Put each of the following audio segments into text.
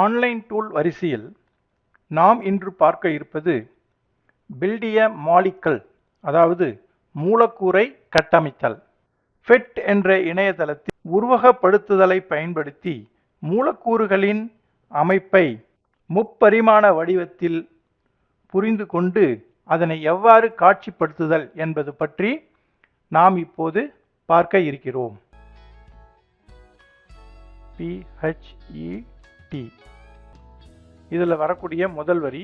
Online tool வரிசையில் நாம் இன்று பார்க்க இருப்பது பில்ட் எ மாலிக்யூல், அதாவது மூலக்கூறை கட்டமைத்தல். ஃபெட் என்ற இணையதளத்தில் உருவகப்படுத்துதலை பயன்படுத்தி மூலக்கூறுகளின் அமைப்பை முப்பரிமாண வடிவத்தில் புரிந்து கொண்டு அதனை எவ்வாறு காட்சிப்படுத்துதல் என்பது பற்றி நாம் இப்போது பார்க்க இருக்கிறோம். PHET இதில் வரக்கூடிய முதல் வரி,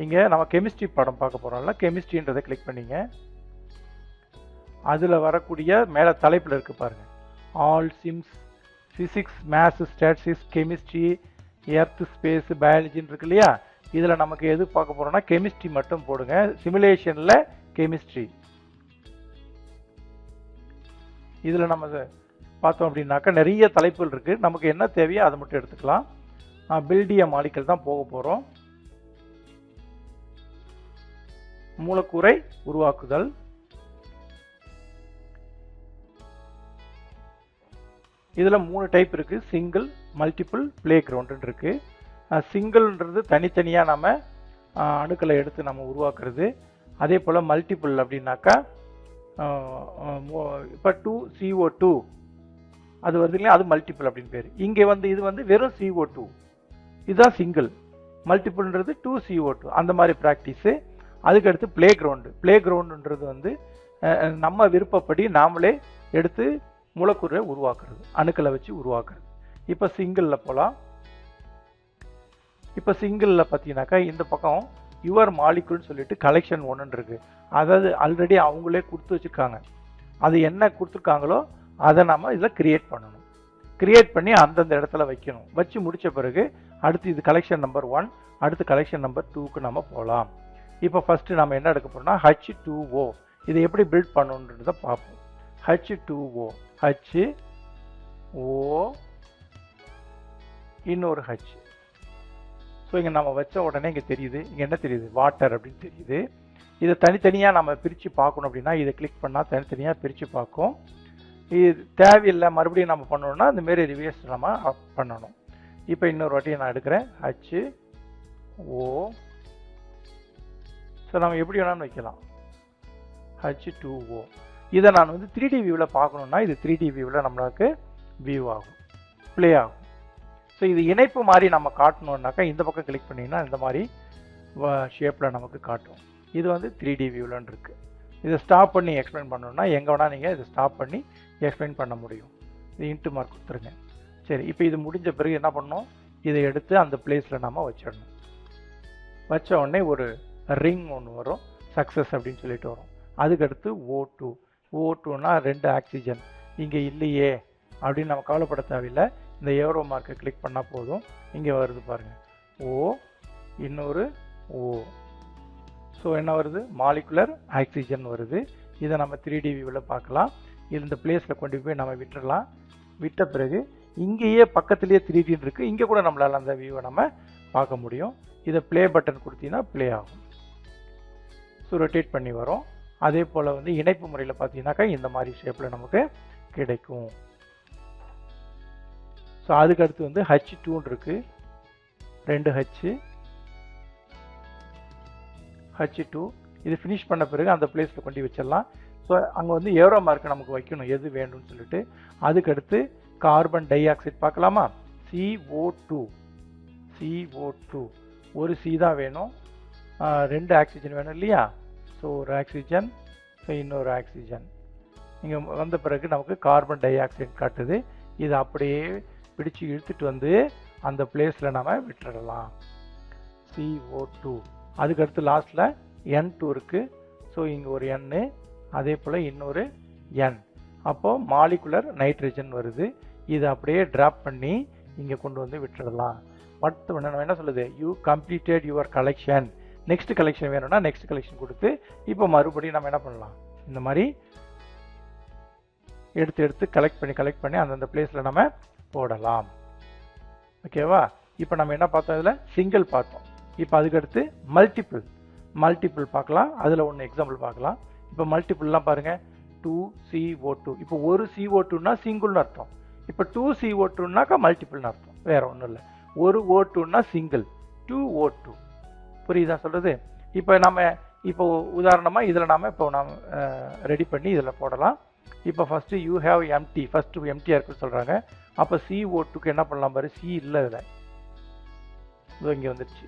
இங்கே நம்ம கெமிஸ்ட்ரி பாடம் பார்க்க போகிறோம்ல, கெமிஸ்ட்ரின்றதை கிளிக் பண்ணிங்க. அதில் வரக்கூடிய மேலே தலைப்பில் இருக்கு பாருங்க, ஆல் சிம்ஸ், physics, maths, statistics, chemistry, earth, space, பயாலஜின்னு இருக்கு இல்லையா. இதில் நமக்கு எது பார்க்க போகிறோம்னா கெமிஸ்ட்ரி மட்டும் போடுங்க. சிமுலேஷனில் கெமிஸ்ட்ரி. இதில் நம்ம பார்த்தோம் அப்படின்னாக்கா நிறைய தலைப்புகள் இருக்குது. நமக்கு என்ன தேவையோ அதை மட்டும் எடுத்துக்கலாம். பில்ட் எ மாலிக்யூல் தான் போக போகிறோம். மூலக்கூறை உருவாக்குதல். இதில் 3 டைப் இருக்குது, சிங்கிள், மல்டிபிள், பிளே கிரவுண்டுன்னு இருக்குது. சிங்கிள்ன்றது தனித்தனியாக நம்ம அணுக்களை எடுத்து நம்ம உருவாக்குறது. அதே போல் மல்டிபிள் அப்படின்னாக்கா இப்போ 2CO2 அது வருது இல்லையா, அது மல்டிபிள் அப்படின்னு பேர். இங்கே இது வெறும் CO2, இதுதான் சிங்கிள். மல்டிபிள்ன்றது 2CO2 அந்த மாதிரி ப்ராக்டிஸு. அதுக்கடுத்து பிளே கிரவுண்டு. பிளே கிரவுண்டுன்றது நம்ம விருப்பப்படி நாமளே எடுத்து மூலக்கூறை உருவாக்குறது, அணுக்களை வச்சு உருவாக்குறது. இப்போ சிங்கிளில் போகலாம். இப்போ சிங்கிளில் பார்த்தீங்கன்னாக்கா இந்த பக்கம் யுவர் மாலிக்யூல்னு சொல்லிட்டு கலெக்ஷன் 1 இருக்கு. அதாவது ஆல்ரெடி அவங்களே கொடுத்து வச்சுருக்காங்க. அது என்ன கொடுத்துருக்காங்களோ அதை நம்ம இதில் கிரியேட் பண்ணணும். கிரியேட் பண்ணி அந்தந்த இடத்துல வைக்கணும். வச்சு முடித்த பிறகு அடுத்து இது கலெக்ஷன் நம்பர் 1, அடுத்து கலெக்ஷன் நம்பர் 2க்கு நம்ம போகலாம். இப்போ ஃபஸ்ட்டு நம்ம என்ன எடுக்க போகிறோம்னா H2O. இதை எப்படி பில்ட் பண்ணணுன்றதை பார்ப்போம். H2O, HO, இன்னொரு H. ஸோ இங்கே நம்ம வச்ச உடனே இங்கே தெரியுது, இங்கே என்ன தெரியுது, வாட்டர் அப்படின்னு தெரியுது. இதை தனித்தனியாக நம்ம பிரித்து பார்க்கணும் அப்படின்னா இதை கிளிக் பண்ணால் தனித்தனியாக பிரித்து பார்க்கும். இது தேவையில்லை, மறுபடியும் நம்ம பண்ணணும்னா இந்தமாரி ரிவர்ஸ் நம்ம பண்ணணும். இப்போ இன்னொரு வாட்டி நான் எடுக்கிறேன், HO. ஸோ நம்ம எப்படி வேணாலும் வைக்கலாம், H2O. இதை நான் 3D வியூவில் பார்க்கணுன்னா இது 3D வியூவில் நம்மளுக்கு வியூ ஆகும், ப்ளே ஆகும். ஸோ இது இணைப்பு மாதிரி நம்ம காட்டணுன்னாக்கா இந்த பக்கம் கிளிக் பண்ணிங்கன்னா இந்த மாதிரி ஷேப்பில் நமக்கு காட்டும். இது 3D வியூலன்னு இருக்குது. இதை ஸ்டாப் பண்ணி எக்ஸ்பிளைன் பண்ணணுன்னா எங்கே வேணால் நீங்கள் இதை ஸ்டாப் பண்ணி எக்ஸ்பிளைன் பண்ண முடியும். இது இன்ட்டு மார்க் கொடுத்துருங்க. சரி, இப்போ இது முடிஞ்ச பிறகு என்ன பண்ணணும், இதை எடுத்து அந்த பிளேஸில் நம்ம வச்சிடணும். வச்ச உடனே ஒரு ரிங் ஒன்று வரும், சக்ஸஸ் அப்படின்னு சொல்லிட்டு வரும். அதுக்கடுத்து O2. O2னா 2 ஆக்சிஜன் இங்கே இல்லையே அப்படின்னு நம்ம கவலைப்பட தேவையில்லை. இந்த ஏரோ மார்க்கை கிளிக் பண்ணால் போதும். இங்கே வருது பாருங்கள், O, இன்னொரு O. ஸோ என்ன வருது, மாலிகுலர் ஆக்சிஜன் வருது. இதை நம்ம 3D வியூவில் பார்க்கலாம். இந்த பிளேஸில் கொண்டு போய் நம்ம விட்டுடலாம். விட்ட பிறகு இங்கேயே பக்கத்துலேயே 3D இருக்குது, இங்கே கூட நம்மளால் அந்த வியூவை நம்ம பார்க்க முடியும். இதை ப்ளே பட்டன் கொடுத்தீங்கன்னா ப்ளே ஆகும். ஸோ ரொட்டேட் பண்ணி வரும். அதே போல் இணைப்பு முறையில் பார்த்தீங்கன்னாக்கா இந்த மாதிரி ஷேப்பில் நமக்கு கிடைக்கும். ஸோ அதுக்கடுத்து H2 இருக்கு, 2 H2. இது ஃபினிஷ் பண்ண பிறகு அந்த பிளேஸில் கொண்டு வச்சிடலாம். ஸோ அங்கே ஏரோ மார்க் நமக்கு வைக்கணும் எது வேணும்னு சொல்லிட்டு. அதுக்கடுத்து கார்பன் டை ஆக்சைடு பார்க்கலாமா, CO2. ஒரு C தான் வேணும், 2 ஆக்சிஜன் வேணும் இல்லையா. ஸோ ஒரு ஆக்சிஜன், ஸோ இன்னொரு ஆக்சிஜன். இங்கே வந்த பிறகு நமக்கு கார்பன் டை ஆக்சைடு காட்டுது. இது அப்படியே பிடிச்சு இழுத்துட்டு அந்த பிளேஸில் நம்ம விட்டுடலாம், CO2. அதுக்கடுத்து லாஸ்ட்டில் N2 இருக்குது. ஸோ இங்கே ஒரு N, அதே போல் இன்னொரு N. அப்போது மாலிகுலர் நைட்ரஜன் வருது. இதை அப்படியே ட்ராப் பண்ணி இங்கே கொண்டு விட்டுடலாம். மட்டும் நம்ம என்ன சொல்லுது, you completed your collection. Next collection வேணும்னா நெக்ஸ்ட் கலெக்ஷன் கொடுத்து இப்போ மறுபடியும் நம்ம என்ன பண்ணலாம், இந்த மாதிரி எடுத்து கலெக்ட் பண்ணி அந்தந்த பிளேஸில் நம்ம போடலாம். ஓகேவா. இப்போ நம்ம என்ன பார்த்தோம், இதில் சிங்கிள் பார்த்தோம். இப்போ அதுக்கடுத்து மல்டிபிள் பார்க்கலாம். அதில் ஒன்று எக்ஸாம்பிள் பார்க்கலாம். இப்போ மல்டிபிள்லாம் பாருங்கள் 2CO2. இப்போ ஒரு CO2னா சிங்கிள்னு அர்த்தம். இப்போ 2CO2னாக்கா மல்டிபிள்னு அர்த்தம், வேற ஒன்றும் இல்லை. ஒரு O2னா சிங்கிள், 2O2. புரியுதா சொல்கிறது? இப்போ உதாரணமாக இதில் நாம் ரெடி பண்ணி இதில் போடலாம். இப்போ first you have MT, first எம்டியாக இருக்குன்னு சொல்கிறாங்க. அப்போ CO2க்கு என்ன பண்ணலாம் பாரு, சி இல்லை இதில், இதோ இங்கே வந்துடுச்சு.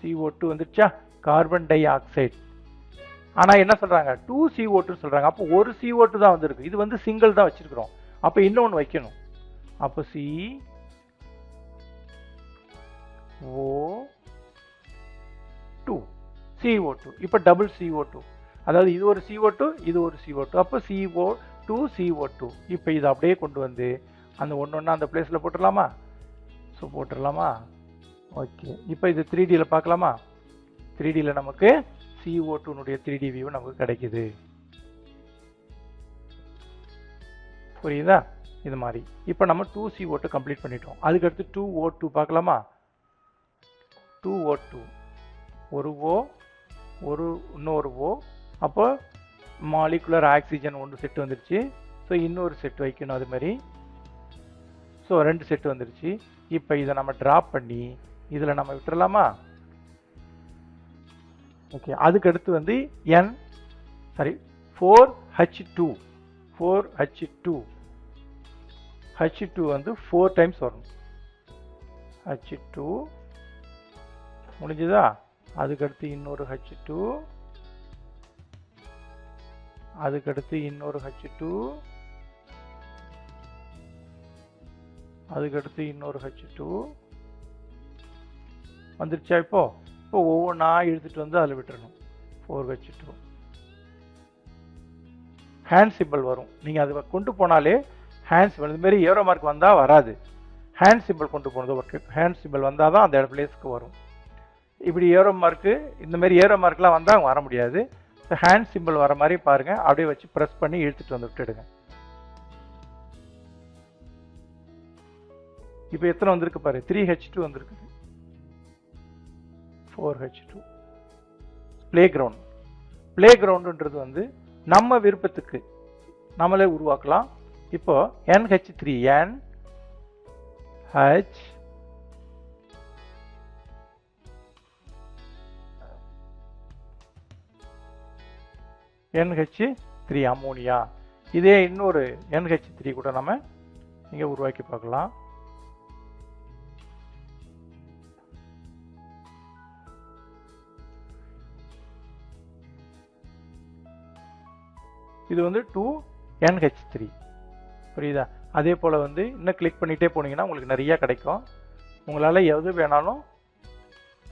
CO2 வந்துடுச்சா, கார்பன் டை ஆக்சைடு. ஆனால் என்ன சொல்கிறாங்க, 2CO2 சொல்கிறாங்க. அப்போ ஒரு CO2 தான் வந்துருக்கு, இது வந்து சிங்கிள் தான் வச்சுருக்கிறோம். அப்போ இன்னொன்று வைக்கணும். அப்போ CO2. இப்போ டபுள் CO2, அதாவது இது ஒரு CO2, இது ஒரு CO2. அப்போ CO2. இப்போ இதை அப்படியே கொண்டு வந்து அந்த ஒன்று அந்த பிளேஸில் போட்டுடலாமா? ஸோ போட்டுடலாமா? ஓகே. இப்போ இது 3Dயில் பார்க்கலாமா? 3Dயில் நமக்கு CO2னுடைய 3D வியூ நமக்கு கிடைக்குது. புரியுதா? இது மாதிரி இப்போ நம்ம 2CO2 கம்ப்ளீட் பண்ணிட்டோம். அதுக்கடுத்து 2O2 பார்க்கலாமா? 2O2, ஒரு O, இன்னொரு O. அப்போ மாலிகுலர் ஆக்சிஜன் ஒன்று செட்டு வந்துருச்சு. ஸோ இன்னொரு செட் வைக்கணும் அது மாதிரி. ஸோ 2 செட்டு வந்துருச்சு. இப்போ இதை நம்ம ட்ராப் பண்ணி இதில் நம்ம விட்டுறலாமா? ஓகே. அதுக்கடுத்து வந்து 4H2 வந்து 4 டைம்ஸ் வரும். H2 முடிஞ்சுதா? அதுக்கடுத்து இன்னொரு H2, அதுக்கடுத்து இன்னொரு H2, அதுக்கடுத்து இன்னொரு H2 வந்துருச்சா? இப்போ ஒவ்வொன்றா எடுத்துட்டு வந்து அதில் விட்டுறணும். 4H2 ஹேண்ட் சிம்பிள் வரும். நீங்கள் அதை கொண்டு போனாலே ஹேண்ட் சிம்பிள், இதுமாரி ஏரோ மார்க் வந்தால் வராது. ஹேண்ட் சிம்பிள் கொண்டு போனது ஒர்க்கு. ஹேண்ட் சிம்பிள் வந்தால் தான் அந்த பிளேஸ்க்கு வரும். இப்படி ஏரோ மார்க்கு, இந்தமாரி ஏரோ மார்க்லாம் வந்தால் வர முடியாது. ஸோ ஹேண்ட் சிம்பிள் வர மாதிரி பாருங்கள், அப்படியே வச்சு ப்ரெஸ் பண்ணி இழுத்துட்டு வந்து விட்டுடுங்க. இப்போ எத்தனை வந்திருக்கு பாரு, 3H2 வந்திருக்குது, 4H2. பிளே கிரவுண்டுன்றது வந்து நம்ம விருப்பத்துக்கு நம்மளே உருவாக்கலாம். இப்போ NH3, NH3 அமோனியா. இதே இன்னொரு NH3 கூட நம்ம இங்கே உருவாக்கி பார்க்கலாம். இது வந்து 2NH3. புரியுதா? அதே போல் வந்து இன்னும் கிளிக் பண்ணிகிட்டே போனீங்கன்னா உங்களுக்கு நிறையா கிடைக்கும். உங்களால் எது வேணாலும்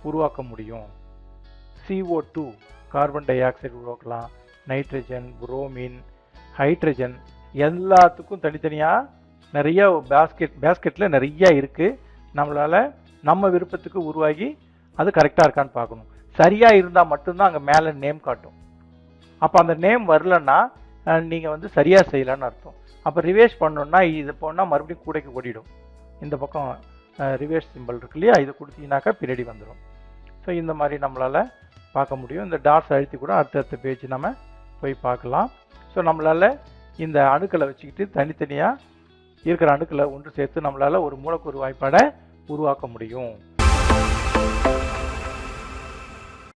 உருவாக்க முடியும். CO2 கார்பன் டை ஆக்சைடு உருவாக்கலாம், நைட்ரஜன், புரோமின், ஹைட்ரஜன், எல்லாத்துக்கும் தனித்தனியாக நிறைய பேஸ்கெட்டில் நிறையா இருக்குது. நம்மளால் நம்ம விருப்பத்துக்கு உருவாகி அது கரெக்டாக இருக்கான்னு பார்க்கணும். சரியாக இருந்தால் மட்டும்தான் அங்கே மேலே நேம் காட்டும். அப்போ அந்த நேம் வரலன்னா நீங்கள் வந்து சரியாக செய்யலான்னு அர்த்தம். அப்போ ரிவேர்ஸ் பண்ணணுன்னா இது போனால் மறுபடியும் கூடைக்கு ஓடிடும். இந்த பக்கம் ரிவேர்ஸ் சிம்பிள் இருக்கு இல்லையா, இது கொடுத்தீங்கன்னாக்கா பின்னாடி வந்துடும். ஸோ இந்த மாதிரி நம்மளால் பார்க்க முடியும். இந்த டாட்ஸ் அழுத்தி கூட அடுத்தடுத்த பேஜ் நம்ம போய் பார்க்கலாம். ஸோ நம்மளால் இந்த அணுக்களை வச்சுக்கிட்டு தனித்தனியாக இருக்கிற அணுக்களை ஒன்று சேர்த்து நம்மளால் ஒரு மூலக்கூறு வாய்ப்பாடை உருவாக்க முடியும்.